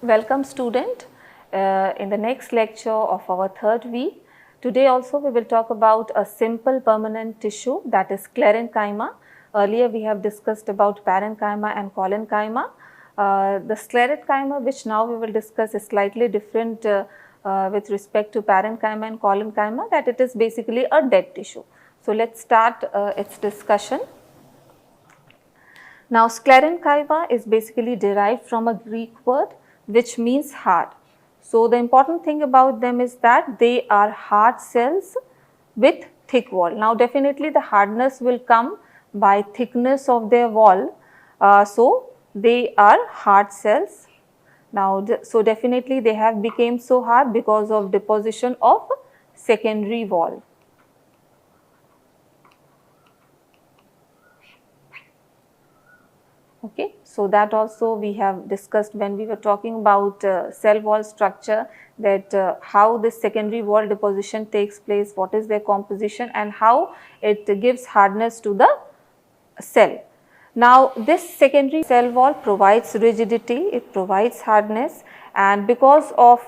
Welcome student in the next lecture of our third week. Today also we will talk about a simple permanent tissue, that is sclerenchyma. Earlier we have discussed about parenchyma and collenchyma. The sclerenchyma, which now we will discuss, is slightly different with respect to parenchyma and collenchyma, that it is basically a dead tissue. So let's start its discussion. Now, sclerenchyma is basically derived from a Greek word which means hard. So, the important thing about them is that they are hard cells with thick wall. Now, definitely the hardness will come by thickness of their wall. So, they are hard cells. Now, so definitely they have become so hard because of deposition of secondary wall. Okay, so that also we have discussed when we were talking about cell wall structure, that how this secondary wall deposition takes place, what is their composition and how it gives hardness to the cell. Now, this secondary cell wall provides rigidity, it provides hardness, and because of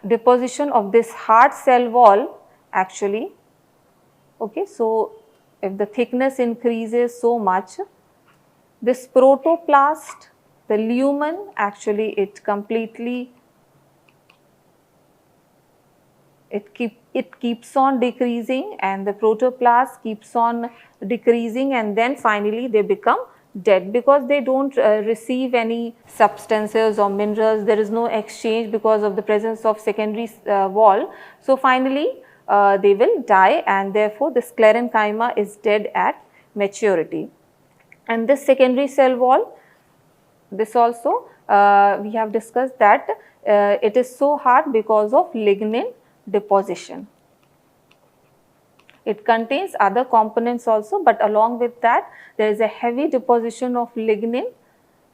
deposition of this hard cell wall actually, okay, so if the thickness increases so much, this protoplast, the lumen, actually it completely, it keeps on decreasing and the protoplast keeps on decreasing, and then finally they become dead because they don't receive any substances or minerals. There is no exchange because of the presence of secondary wall. So finally they will die, and therefore the sclerenchyma is dead at maturity. And this secondary cell wall, this also we have discussed that it is so hard because of lignin deposition. It contains other components also, but along with that there is a heavy deposition of lignin,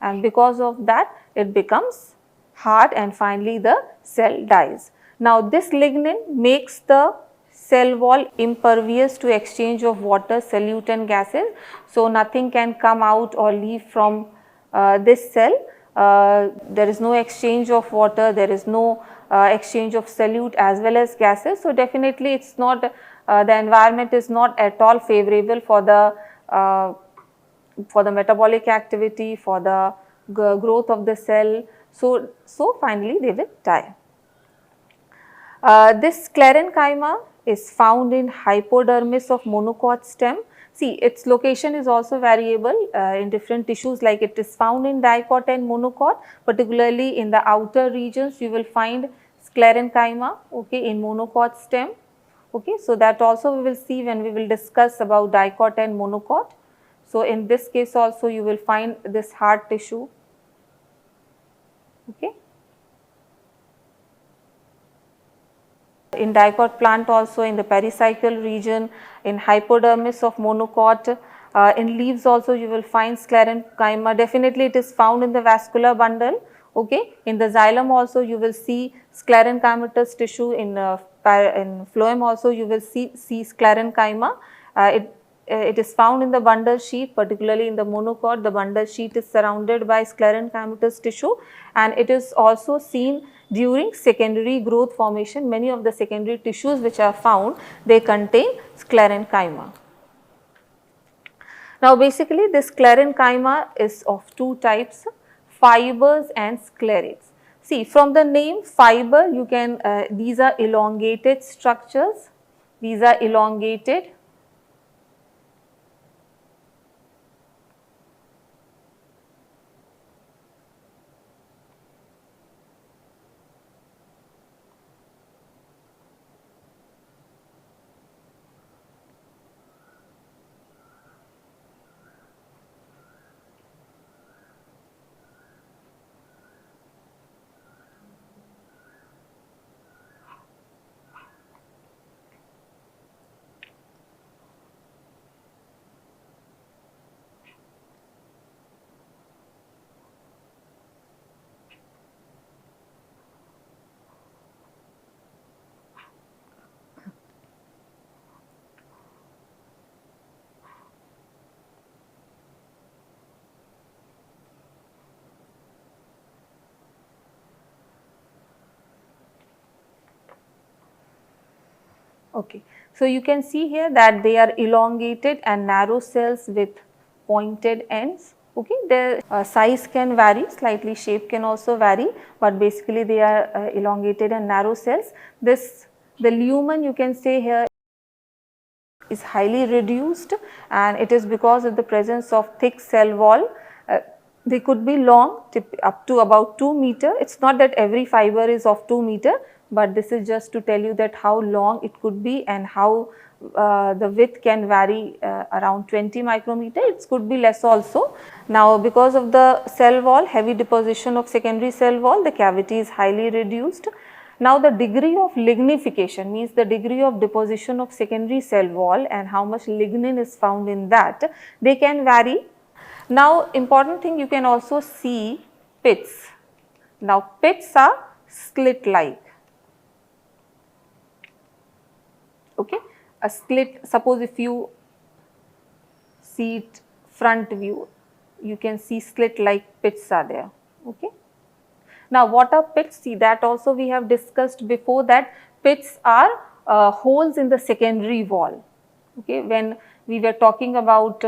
and because of that it becomes hard and finally the cell dies. Now, this lignin makes the cell wall impervious to exchange of water, solute and gases. So, nothing can come out or leave from this cell. There is no exchange of water, there is no exchange of solute as well as gases. So, definitely it is not, the environment is not at all favorable for the metabolic activity, for the growth of the cell. So finally they will die. This sclerenchyma is found in hypodermis of monocot stem. See, its location is also variable in different tissues, like it is found in dicot and monocot, particularly in the outer regions you will find sclerenchyma, okay, in monocot stem. Okay, so that also we will see when we will discuss about dicot and monocot. So in this case also you will find this hard tissue. Okay. In dicot plant also, in the pericycle region, in hypodermis of monocot, in leaves also you will find sclerenchyma. Definitely it is found in the vascular bundle. Okay. In the xylem also you will see sclerenchymatous tissue. In phloem also you will see sclerenchyma. It is found in the bundle sheath, particularly in the monocot. The bundle sheath is surrounded by sclerenchymatous tissue, and it is also seen during secondary growth formation. Many of the secondary tissues which are found, they contain sclerenchyma. Now, basically this sclerenchyma is of two types, fibers and sclerates. See, from the name fiber you can, these are elongated structures, these are elongated. Okay. So you can see here that they are elongated and narrow cells with pointed ends. Okay, their size can vary, slightly shape can also vary, but basically they are elongated and narrow cells. The lumen you can say here is highly reduced, and it is because of the presence of thick cell wall. They could be long, up to about 2 meter. It's not that every fiber is of 2 meter, but this is just to tell you that how long it could be and how the width can vary around 20 micrometer. It could be less also. Now, because of the cell wall, heavy deposition of secondary cell wall, the cavity is highly reduced. Now, the degree of lignification means the degree of deposition of secondary cell wall and how much lignin is found in that, they can vary. Now, important thing, you can also see pits. Now, pits are slit like. Okay, a slit, suppose if you see it front view, you can see slit like pits are there. Okay. Now, what are pits? See, that also we have discussed before, that pits are holes in the secondary wall. Okay, when we were talking about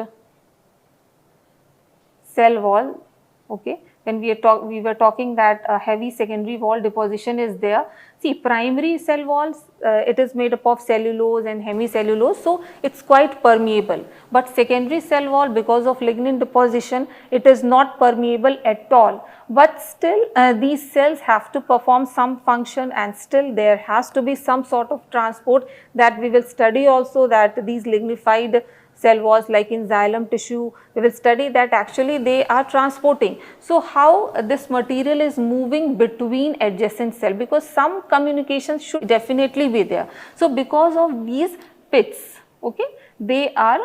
cell wall, okay, when we were talking that a heavy secondary wall deposition is there. See, primary cell walls, it is made up of cellulose and hemicellulose, so it's quite permeable. But secondary cell wall, because of lignin deposition, it is not permeable at all. But still, these cells have to perform some function, and still there has to be some sort of transport that we will study also, that these lignified cell walls like in xylem tissue, we will study that actually they are transporting. So, how this material is moving between adjacent cell, because some communication should definitely be there. So, because of these pits, okay, they are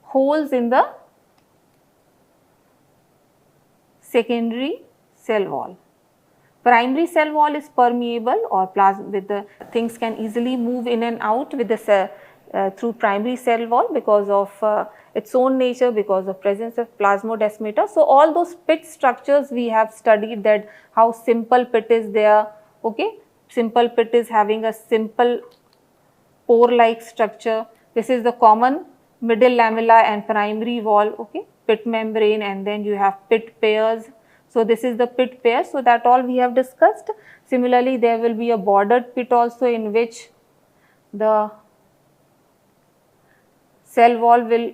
holes in the secondary cell wall. Primary cell wall is permeable, or with the things can easily move in and out with the cell, through primary cell wall because of its own nature, because of presence of plasmodesmata. So, all those pit structures we have studied, that how simple pit is there. Okay, simple pit is having a simple pore like structure. This is the common middle lamella and primary wall, okay, pit membrane, and then you have pit pairs. So, this is the pit pair. So, that all we have discussed. Similarly, there will be a bordered pit also, in which the cell wall will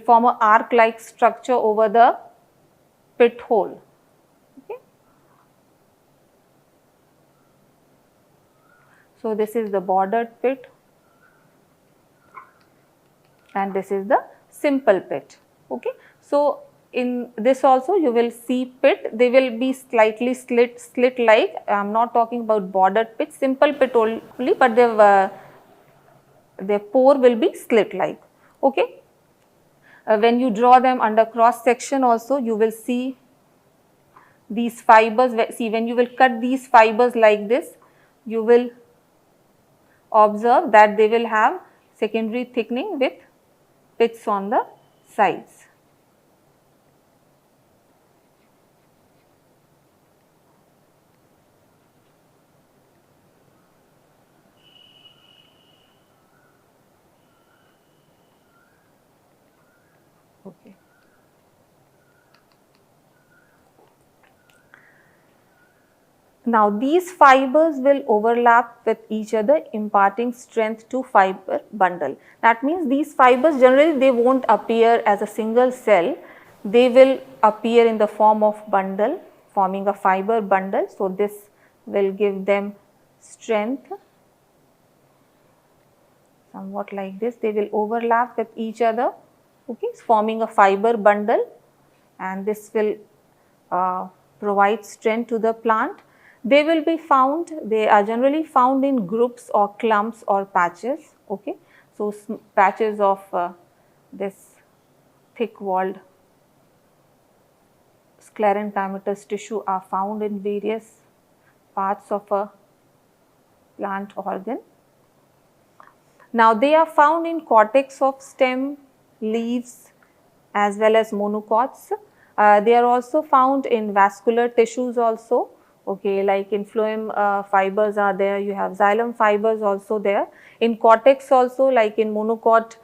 form a arc like structure over the pit hole. Okay. So, this is the bordered pit, and this is the simple pit. Okay. So, in this also you will see pit, they will be slightly slit like. I am not talking about bordered pit, simple pit only, but their pore will be slit like. Okay. When you draw them under cross section also, you will see these fibers. See, when you will cut these fibers like this, you will observe that they will have secondary thickening with pits on the sides. Okay. Now, these fibers will overlap with each other, imparting strength to fiber bundle. That means these fibers generally they won't appear as a single cell, they will appear in the form of bundle, forming a fiber bundle. So, this will give them strength, somewhat like this. They will overlap with each other, okay, forming a fiber bundle, and this will provide strength to the plant. They will be found, they are generally found in groups or clumps or patches. Okay. So, patches of this thick walled sclerenchymatous tissue are found in various parts of a plant organ. Now, they are found in cortex of stem, leaves, as well as monocots. They are also found in vascular tissues also. Okay, like in phloem fibers are there, you have xylem fibers also there. In cortex also, like in monocot,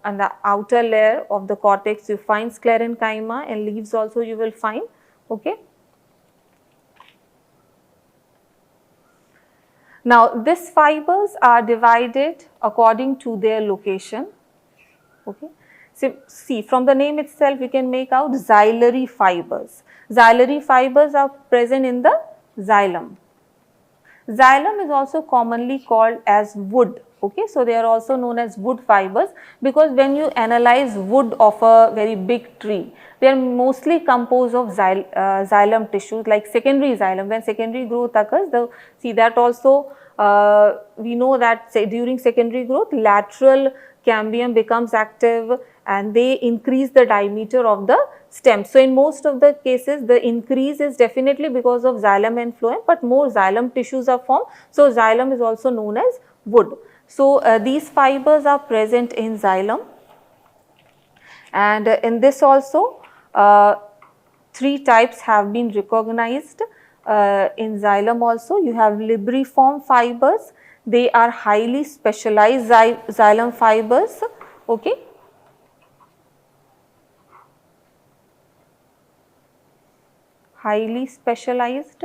and the outer layer of the cortex you find sclerenchyma, and leaves also you will find. Okay. Now, these fibers are divided according to their location. Okay. So, see, from the name itself we can make out xylary fibers. Xylary fibers are present in the xylem. Xylem is also commonly called as wood. Okay, so they are also known as wood fibers, because when you analyze wood of a very big tree, they are mostly composed of xylem tissues, like secondary xylem. When secondary growth occurs, see that also we know that, say, during secondary growth, lateral cambium becomes active and they increase the diameter of the stem. So, in most of the cases, the increase is definitely because of xylem and phloem, but more xylem tissues are formed. So, xylem is also known as wood. So, these fibers are present in xylem, and in this also three types have been recognized. In xylem also you have libriform fibers. They are highly specialized xylem fibers. Okay. Highly specialized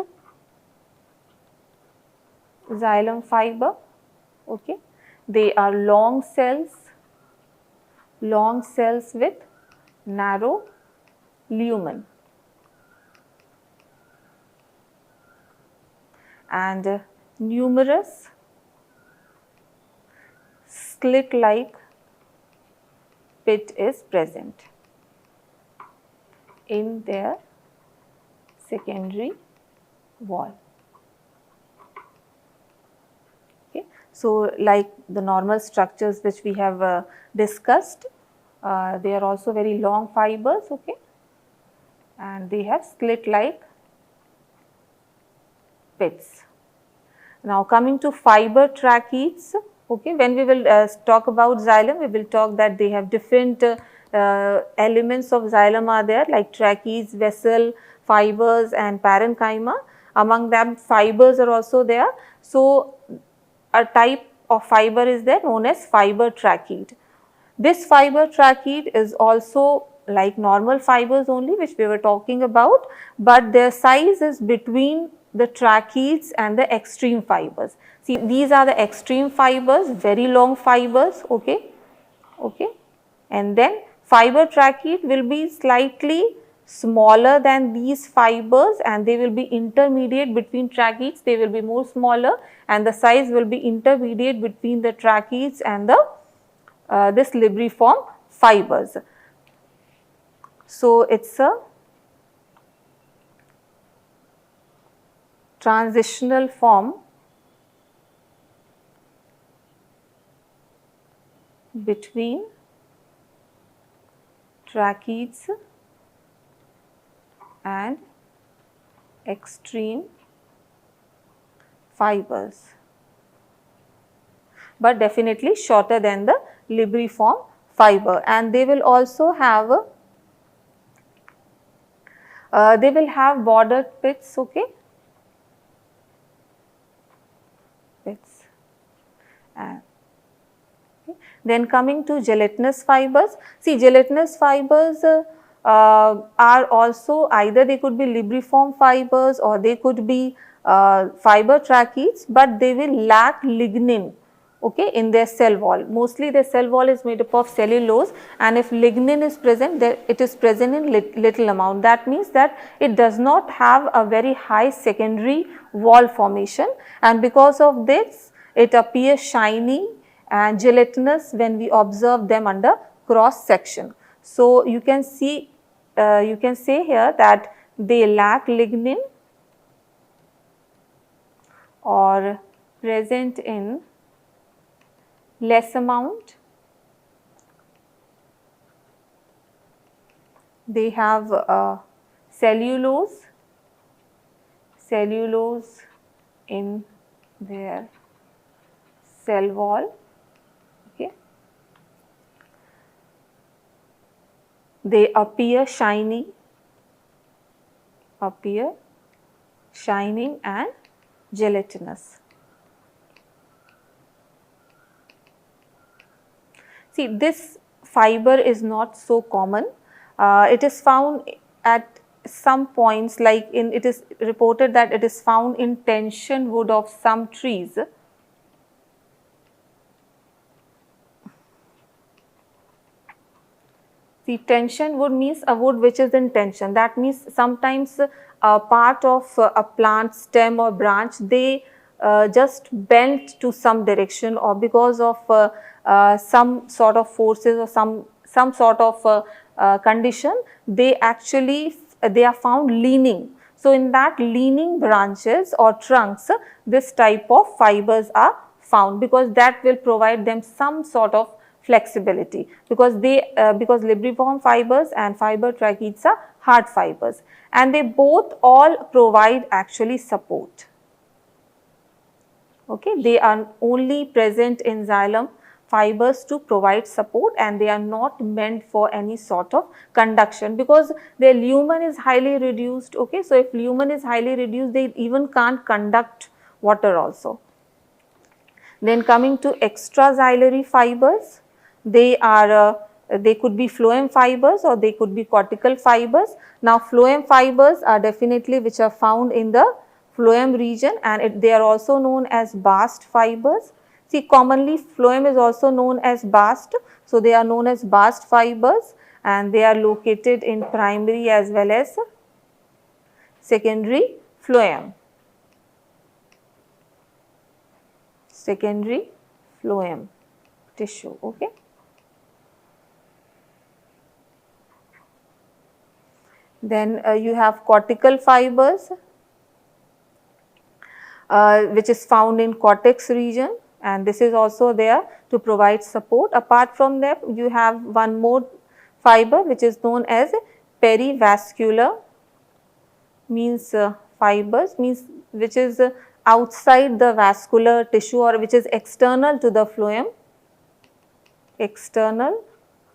xylem fiber. Okay. They are long cells with narrow lumen, and numerous slit-like pit is present in their secondary wall. Okay. So, like the normal structures which we have discussed, they are also very long fibers, okay, and they have slit-like pits. Now, coming to fiber tracheids, okay, when we will talk about xylem, we will talk that they have different elements of xylem are there, like tracheids, vessel, fibers and parenchyma. Among them, fibers are also there. So, a type of fiber is there known as fiber tracheid. This fiber tracheid is also like normal fibers only, which we were talking about, but their size is between the tracheids and the extreme fibers. See, these are the extreme fibers, very long fibers, okay, and then fiber tracheid will be slightly smaller than these fibers, and they will be intermediate between tracheids. They will be more smaller, and the size will be intermediate between the tracheids and the this libriform fibers. So, it is a transitional form between tracheids and extreme fibers, but definitely shorter than the libriform fiber, and they will also have bordered pits, okay, pits. And then coming to gelatinous fibers, see, gelatinous fibers are also either they could be libriform fibers or they could be fiber tracheids, but they will lack lignin, okay, in their cell wall. Mostly their cell wall is made up of cellulose, and if lignin is present, there it is present in little amount. That means that it does not have a very high secondary wall formation, and because of this it appears shiny and gelatinous when we observe them under cross section. So, you can see, you can say here that they lack lignin or present in less amount. They have cellulose in their cell wall. Okay. They appear shiny, shining and gelatinous. See, this fiber is not so common. It is found at some points, like it is reported that it is found in tension wood of some trees. See, tension wood means a wood which is in tension. That means sometimes a part of a plant stem or branch, they just bend to some direction, or because of some sort of forces or some sort of condition, they actually they are found leaning. So, in that leaning branches or trunks, this type of fibers are found, because that will provide them some sort of flexibility, because because libriform fibers and fiber tracheids are hard fibers, and they both all provide actually support. Okay, they are only present in xylem fibers to provide support, and they are not meant for any sort of conduction, because their lumen is highly reduced. Okay, so if lumen is highly reduced, they even can't conduct water also. Then coming to extraxillary fibers, they could be phloem fibers or they could be cortical fibers. Now, phloem fibers are definitely which are found in the phloem region, and they are also known as bast fibers. See, commonly phloem is also known as bast, so they are known as bast fibers, and they are located in primary as well as secondary phloem. Secondary phloem tissue. Okay. Then you have cortical fibers, which is found in cortex region, and this is also there to provide support. Apart from that, you have one more fiber which is known as perivascular, means fibers, means which is outside the vascular tissue, or which is external to the phloem, external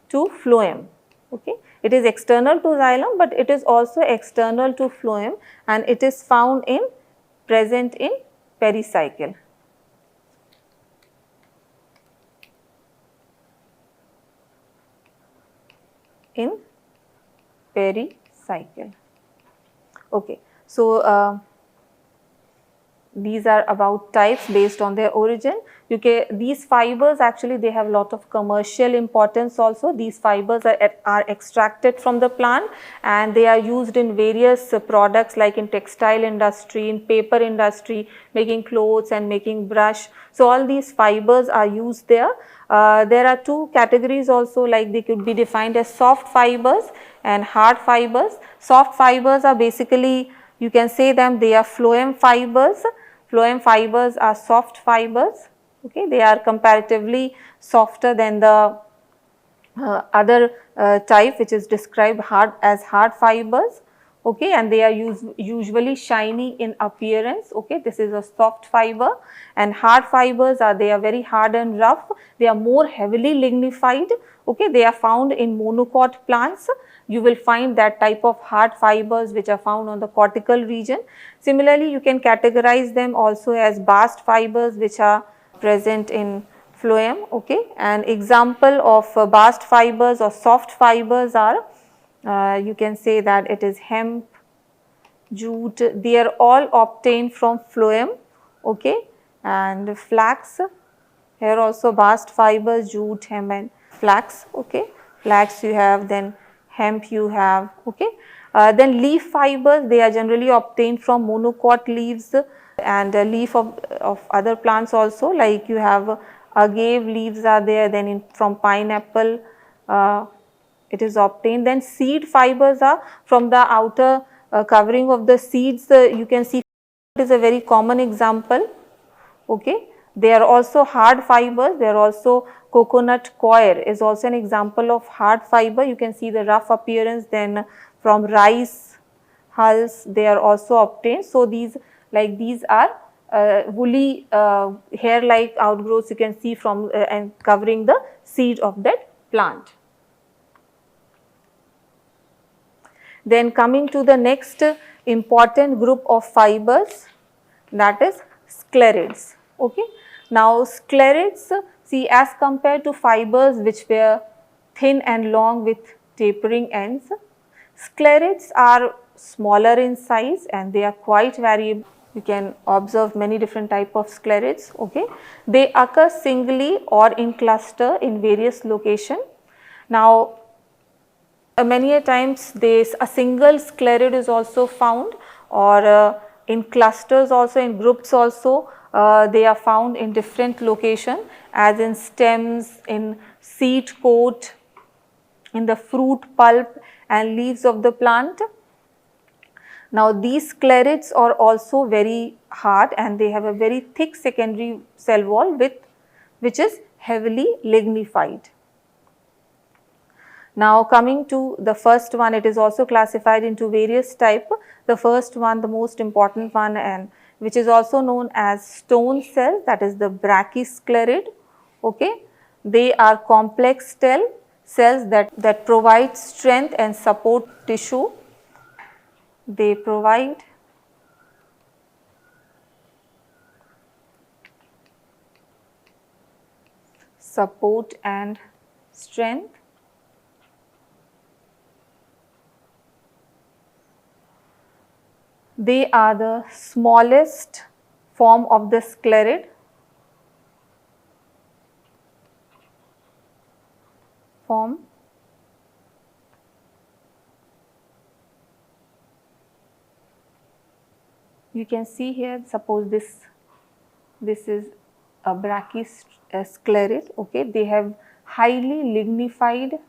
to phloem. Okay. It is external to xylem, but it is also external to phloem, and it is found in present in pericycle. In pericycle. Okay. So, these are about types based on their origin. These fibers actually, they have lot of commercial importance also. These fibers are extracted from the plant, and they are used in various products, like in textile industry, in paper industry, making clothes and making brush. So, all these fibers are used there. There are two categories also, like they could be defined as soft fibers and hard fibers. Soft fibers are basically, you can say them, they are phloem fibers. Phloem fibers are soft fibers. Okay, they are comparatively softer than the other type, which is described as hard fibers. Okay, and they are usually shiny in appearance. Okay, this is a soft fiber, and hard fibers they are very hard and rough. They are more heavily lignified. Okay, they are found in monocot plants. You will find that type of hard fibers which are found on the cortical region. Similarly, you can categorize them also as bast fibers, which are present in phloem. Okay, an example of bast fibers or soft fibers are, you can say that it is hemp, jute. They are all obtained from phloem. Okay, and flax. Here also bast fibers, jute, hemp and flax. Okay, flax you have, then hemp you have. Okay, then leaf fibers, they are generally obtained from monocot leaves and leaf of other plants also, like you have agave leaves are there, then from pineapple it is obtained. Then seed fibers are from the outer covering of the seeds. You can see it is a very common example. Okay. They are also hard fibers. They are also coconut coir is also an example of hard fiber. You can see the rough appearance. Then from rice hulls they are also obtained. So, these are woolly hair like outgrowths you can see from and covering the seed of that plant. Then coming to the next important group of fibers, that is sclerids. Okay. Now sclerids, see, as compared to fibers which were thin and long with tapering ends, sclerids are smaller in size and they are quite variable. You can observe many different type of sclerids. Okay. They occur singly or in cluster in various location. Now many a times a single sclerid is also found, or in clusters also, in groups also, they are found in different location, as in stems, in seed coat, in the fruit pulp and leaves of the plant. Now these sclerids are also very hard and they have a very thick secondary cell wall which is heavily lignified. Now coming to the first one, it is also classified into various type. The first one, the most important one, and which is also known as stone cell, that is the brachysclerid. Okay. They are complex cells that provide strength and support tissue. They provide support and strength. They are the smallest form of the sclerid. Form. You can see here, suppose this is a brachysclerid. Okay, they have highly lignified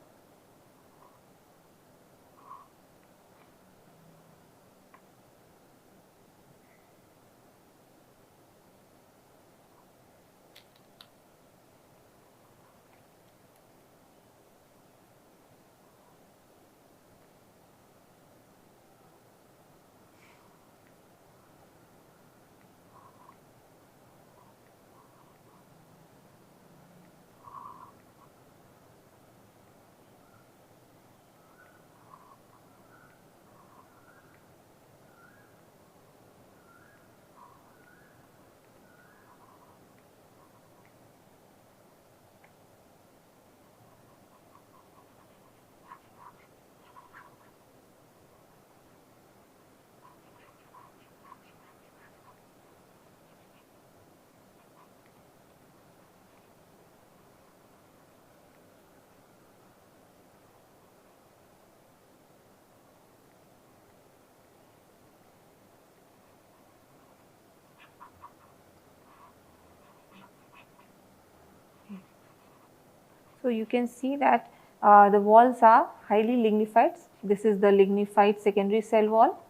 So you can see that the walls are highly lignified. This is the lignified secondary cell wall.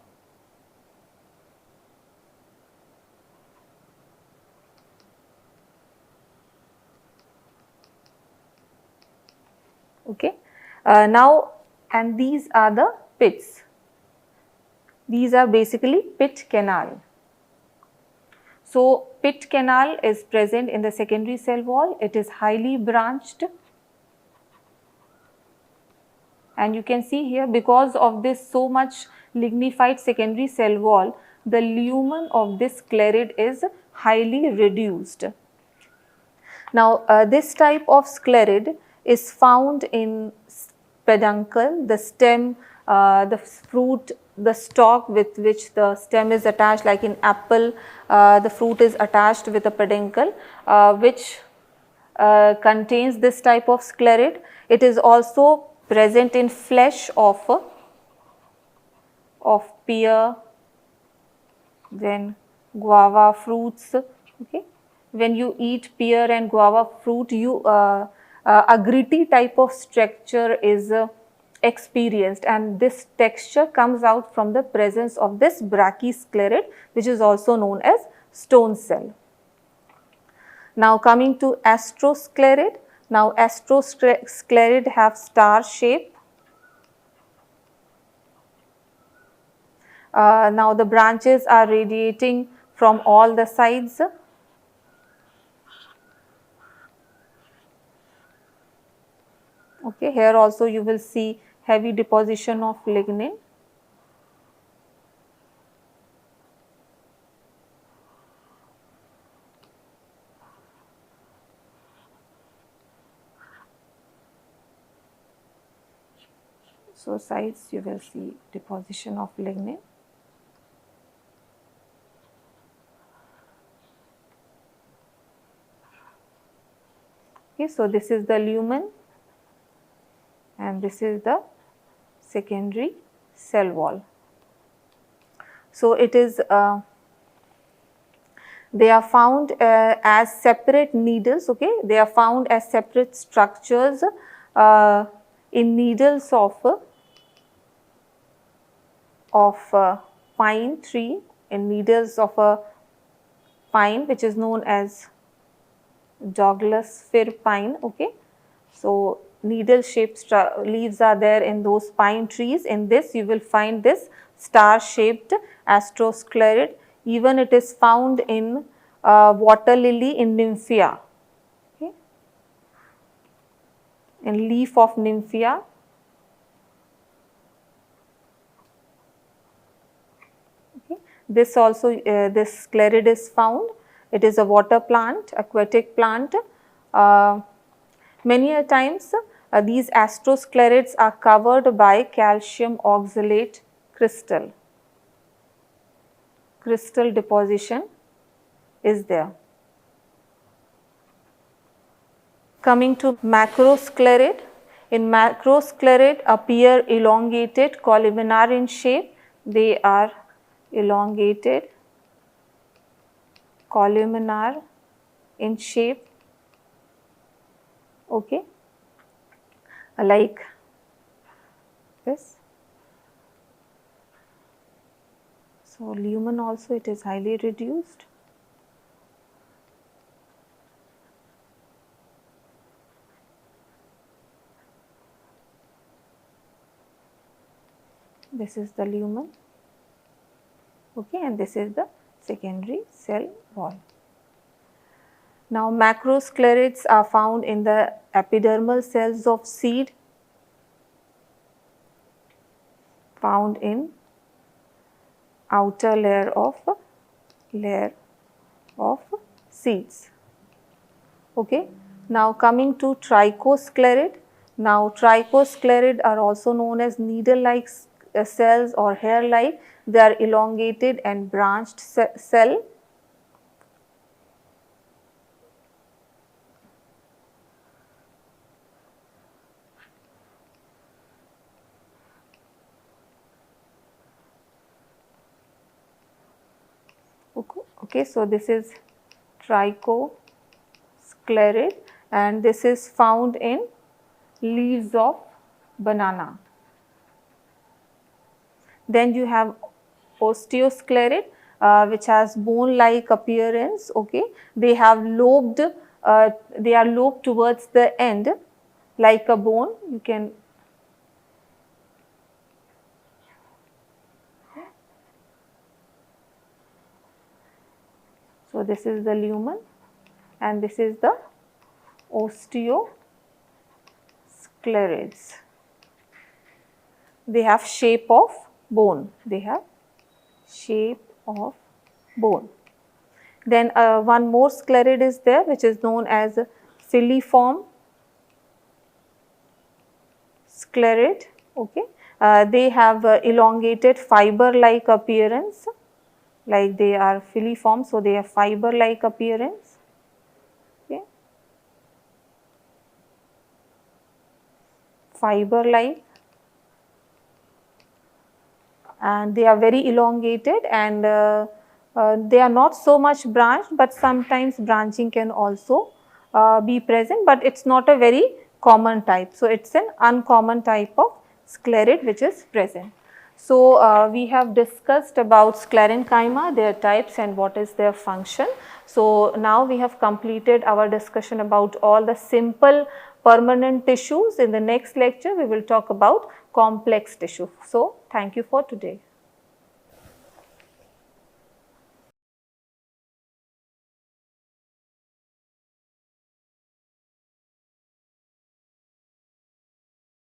Okay. Now, and these are the pits. These are basically pit canal. So pit canal is present in the secondary cell wall. It is highly branched. And you can see here, because of this so much lignified secondary cell wall, the lumen of this sclerid is highly reduced. Now, this type of sclerid is found in peduncle, the stem, the fruit, the stalk with which the stem is attached, like in apple, the fruit is attached with a peduncle, which contains this type of sclerid. It is also present in flesh of pear, then guava fruits. Okay. When you eat pear and guava fruit, a gritty type of structure is experienced, and this texture comes out from the presence of this brachysclerid, which is also known as stone cell. Now coming to astrosclerid. Now astrosclerid have star shape. Now the branches are radiating from all the sides. Okay, here also you will see heavy deposition of lignin. So sides you will see deposition of lignin. Okay, so this is the lumen and this is the secondary cell wall. So it is they are found as separate needles. Okay, they are found as separate structures in needles of pine tree, in needles of a pine which is known as Douglas fir pine. Okay, so needle shaped leaves are there in those pine trees. In this you will find this star shaped astrosclerid. Even it is found in water lily in nymphea. Okay, in leaf of nymphea. Okay. This also this sclerid is found. It is a water plant, aquatic plant. Many a times these astrosclerids are covered by calcium oxalate crystal. Crystal deposition is there. Coming to macrosclerid. In macrosclerid appear elongated, columnar in shape. They are elongated, columnar in shape. Okay, like this. So lumen also it is highly reduced. This is the lumen. Okay, and this is the secondary cell wall. Now macrosclerids are found in the epidermal cells of seed, found in outer layer of seeds. Okay. Now coming to trichosclerid. Now trichosclerid are also known as needle-like cells or hair-like. They are elongated and branched cell. Okay, so this is trichosclerid and this is found in leaves of banana. Then you have osteosclerid which has bone-like appearance. Okay, they have lobed, they are lobed towards the end like a bone. You can so this is the lumen and this is the osteosclerids. They have shape of bone. They have shape of bone. Then one more sclerid is there which is known as filiform sclerid. Okay, they have elongated fiber-like appearance, like they are filiform, so they have fiber-like appearance. Okay, fiber-like, and they are very elongated and they are not so much branched, but sometimes branching can also be present, but it is not a very common type. So, it is an uncommon type of sclerid which is present. So, we have discussed about Sclerenchyma, their types and what is their function. So, now we have completed our discussion about all the simple permanent tissues. In the next lecture, we will talk about complex tissue. So, thank you for today.